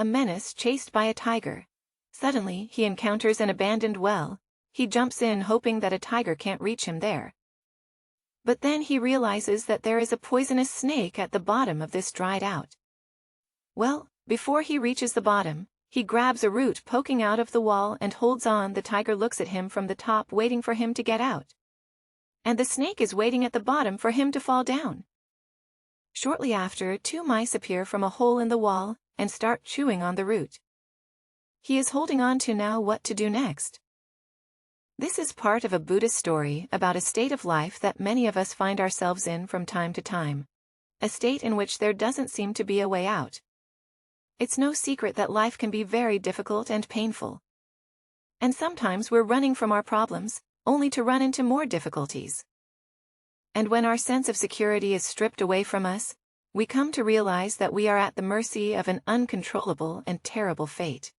a menace chased by a tiger. Suddenly, he encounters an abandoned well. He jumps in hoping that a tiger can't reach him there. But then he realizes that there is a poisonous snake at the bottom of this dried out well. Before he reaches the bottom, he grabs a root poking out of the wall and holds on. The tiger looks at him from the top, waiting for him to get out. And the snake is waiting at the bottom for him to fall down. Shortly after, 2 mice appear from a hole in the wall and start chewing on the root. He is holding on to now what to do next. This is part of a Buddhist story about a state of life that many of us find ourselves in from time to time. A state in which there doesn't seem to be a way out. It's no secret that life can be very difficult and painful. And sometimes we're running from our problems, only to run into more difficulties. And when our sense of security is stripped away from us, we come to realize that we are at the mercy of an uncontrollable and terrible fate.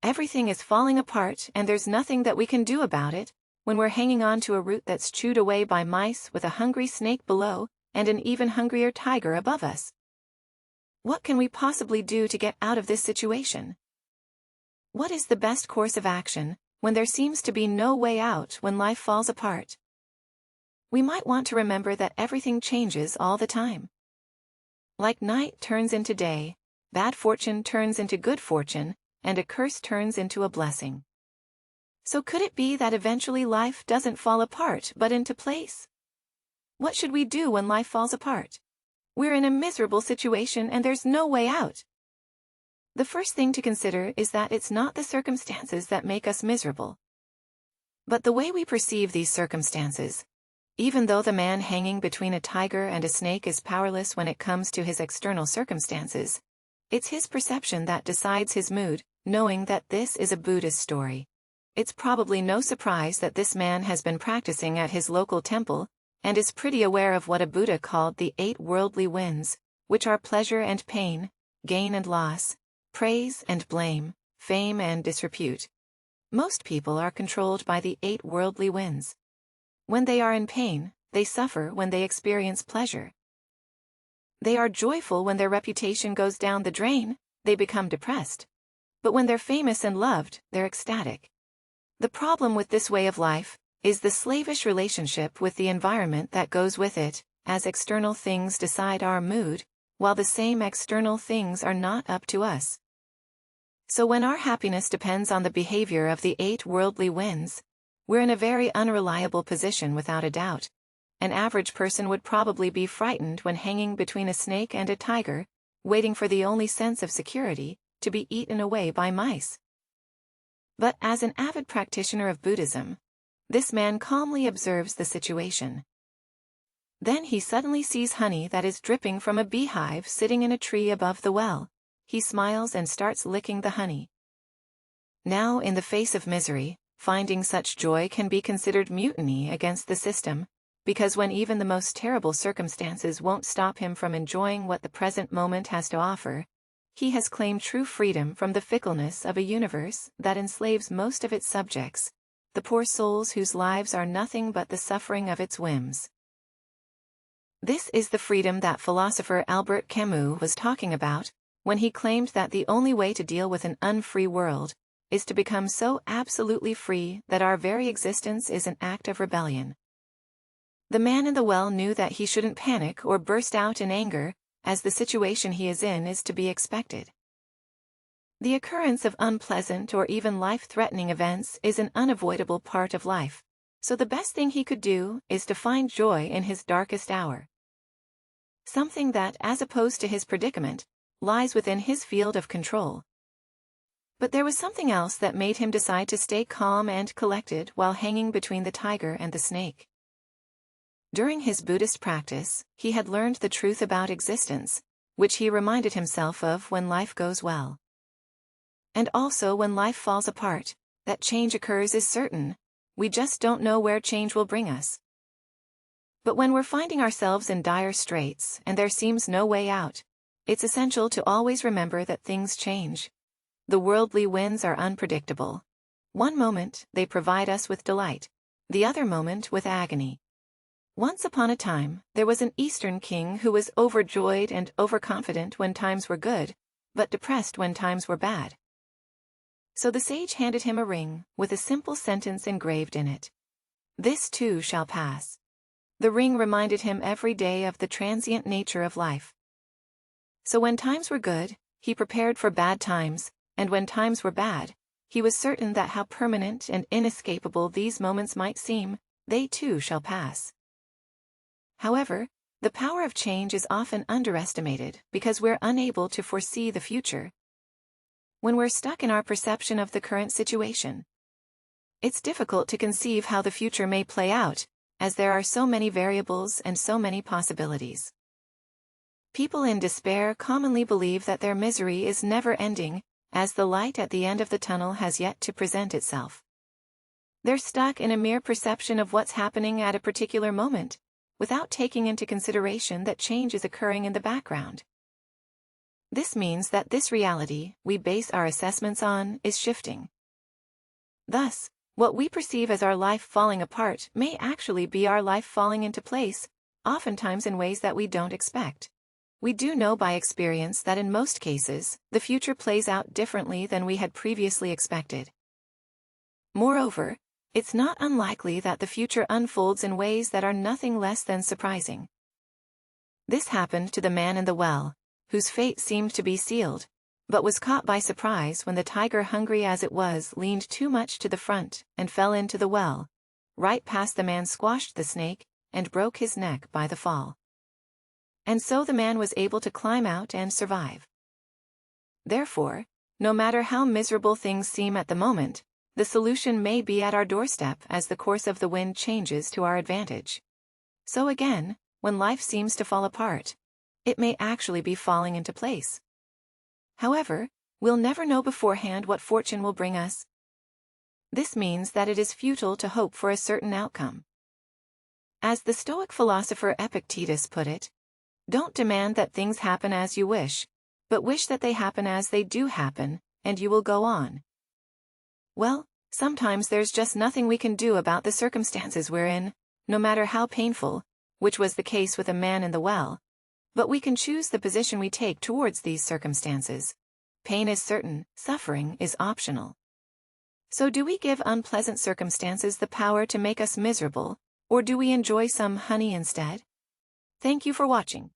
Everything is falling apart and there's nothing that we can do about it, when we're hanging on to a root that's chewed away by mice with a hungry snake below and an even hungrier tiger above us. What can we possibly do to get out of this situation? What is the best course of action when there seems to be no way out when life falls apart? We might want to remember that everything changes all the time. Like night turns into day, bad fortune turns into good fortune, and a curse turns into a blessing. So could it be that eventually life doesn't fall apart but into place? What should we do when life falls apart? We're in a miserable situation and there's no way out. The first thing to consider is that it's not the circumstances that make us miserable, but the way we perceive these circumstances. Even though the man hanging between a tiger and a snake is powerless when it comes to his external circumstances, it's his perception that decides his mood. Knowing that this is a Buddhist story, it's probably no surprise that this man has been practicing at his local temple, and is pretty aware of what a Buddha called the 8 worldly winds, which are pleasure and pain, gain and loss, praise and blame, fame and disrepute. Most people are controlled by the 8 worldly winds. When they are in pain, they suffer. When they experience pleasure, they are joyful. When their reputation goes down the drain, they become depressed. But when they're famous and loved, they're ecstatic. The problem with this way of life is the slavish relationship with the environment that goes with it, as external things decide our mood, while the same external things are not up to us. So when our happiness depends on the behavior of the 8 worldly winds, we're in a very unreliable position without a doubt. An average person would probably be frightened when hanging between a snake and a tiger, waiting for the only sense of security, to be eaten away by mice. But as an avid practitioner of Buddhism, this man calmly observes the situation. Then he suddenly sees honey that is dripping from a beehive sitting in a tree above the well. He smiles and starts licking the honey. Now, in the face of misery, finding such joy can be considered mutiny against the system, because when even the most terrible circumstances won't stop him from enjoying what the present moment has to offer, he has claimed true freedom from the fickleness of a universe that enslaves most of its subjects, the poor souls whose lives are nothing but the suffering of its whims. This is the freedom that philosopher Albert Camus was talking about when he claimed that the only way to deal with an unfree world is to become so absolutely free that our very existence is an act of rebellion. The man in the well knew that he shouldn't panic or burst out in anger, as the situation he is in is to be expected. The occurrence of unpleasant or even life-threatening events is an unavoidable part of life, so the best thing he could do is to find joy in his darkest hour. Something that, as opposed to his predicament, lies within his field of control. But there was something else that made him decide to stay calm and collected while hanging between the tiger and the snake. During his Buddhist practice, he had learned the truth about existence, which he reminded himself of when life goes well. And also when life falls apart, that change occurs is certain, we just don't know where change will bring us. But when we're finding ourselves in dire straits and there seems no way out, it's essential to always remember that things change. The worldly winds are unpredictable. One moment, they provide us with delight, the other moment with agony. Once upon a time, there was an Eastern king who was overjoyed and overconfident when times were good, but depressed when times were bad. So the sage handed him a ring, with a simple sentence engraved in it. "This too shall pass." The ring reminded him every day of the transient nature of life. So when times were good, he prepared for bad times, and when times were bad, he was certain that how permanent and inescapable these moments might seem, they too shall pass. However, the power of change is often underestimated because we're unable to foresee the future. When we're stuck in our perception of the current situation, it's difficult to conceive how the future may play out, as there are so many variables and so many possibilities. People in despair commonly believe that their misery is never ending, as the light at the end of the tunnel has yet to present itself. They're stuck in a mere perception of what's happening at a particular moment, without taking into consideration that change is occurring in the background. This means that this reality we base our assessments on is shifting. Thus, what we perceive as our life falling apart may actually be our life falling into place, oftentimes in ways that we don't expect. We do know by experience that in most cases, the future plays out differently than we had previously expected. Moreover, it's not unlikely that the future unfolds in ways that are nothing less than surprising. This happened to the man in the well, whose fate seemed to be sealed, but was caught by surprise when the tiger, hungry as it was, leaned too much to the front and fell into the well. Right past the man squashed the snake and broke his neck by the fall. And so the man was able to climb out and survive. Therefore, no matter how miserable things seem at the moment, the solution may be at our doorstep as the course of the wind changes to our advantage. So again, when life seems to fall apart, it may actually be falling into place. However, we'll never know beforehand what fortune will bring us. This means that it is futile to hope for a certain outcome. As the Stoic philosopher Epictetus put it, "Don't demand that things happen as you wish, but wish that they happen as they do happen, and you will go on." Well, sometimes there's just nothing we can do about the circumstances we're in, no matter how painful, which was the case with a man in the well. But we can choose the position we take towards these circumstances. Pain is certain, suffering is optional. So do we give unpleasant circumstances the power to make us miserable, or do we enjoy some honey instead? Thank you for watching.